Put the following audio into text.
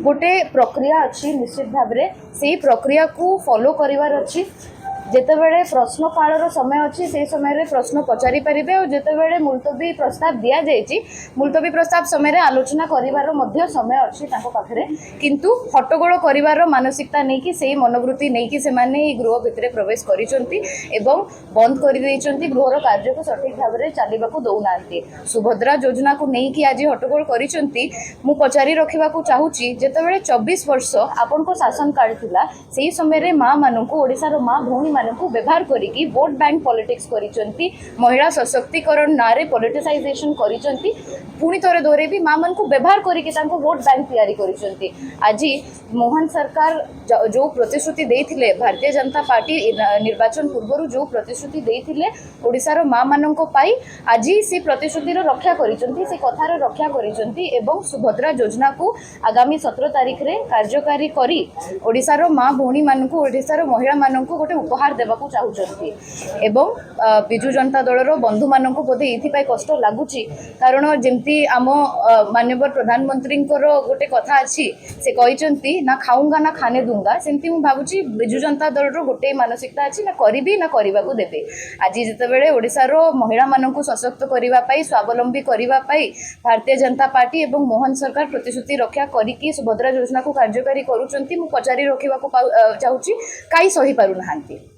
गोटे प्रक्रिया अच्छी निश्चित भाव में से प्रक्रिया को फॉलो करिवार अच्छी जितेबले प्रश्न कालर समय अच्छी से समय प्रश्न पचारि पारे और जितेबले मुलतवी प्रस्ताव दि जाइए मुलतवी प्रस्ताव समय आलोचना कर समय अच्छी पाखे किंतु हट्टगोल कर मानसिकता नहीं कि से मनोवृत्ति नहीं कि से गृह भितर प्रवेश कर बंद कर गृहर कार्य को सठिक भाव में चलने दौना सुभद्रा योजना को लेकिन आज हट्टगोल कर पचारि रखा चाहूँगी जितेबले 24 वर्ष आपण को शासन काल था से समय माँ मानू ओडार माँ भौणी मानू व्यवहार करिकी वोट बैंक पॉलिटिक्स करिसेंती महिला सशक्तिकरण नारे पॉलिटिसाइजेशन करिसेंती पुणी थोड़े दोरे भी माँ मानू व्यवहार करिकी तांको वोट बैंक तैयारी करिसेंती आज मोहन सरकार जो प्रतिश्रुति देथिले भारतीय जनता पार्टी निर्वाचन पूर्व जो प्रतिश्रुति देथिले ओडिसार माँ मानू पाई आज से प्रतिश्रुतिर रक्षा करिसेंती से कथार रक्षा करिसेंती एवं सुभद्रा योजना को आगामी 17 तारिख रे कार्यकारी करी ओडिसार माँ भौणी मानू ओडिसार महिला मानू गोटे उपहार देवाकू चाहूचंती एवं बिजु जनता दलर बंधु मानू बोधे ये कष्ट लगुच कारण जमती आम माननीय प्रधानमंत्री गोटे कथा अच्छी से कहते ना खाऊंगा ना खाने दूंगा सेमती मुझे भावुची बिजु जनता दलर गोटे मानसिकता अच्छी ना करी ना करने को देवे आज जितेबले ओडिशार महिला मानू सशक्त करने स्वावलंबी करने भारतीय जनता पार्टी एवं मोहन सरकार प्रतिश्रुति रक्षा करी सुभद्रा योजना को कार्यकारी करुँच पचारि रखा चाहूँगी कहीं सही पारना।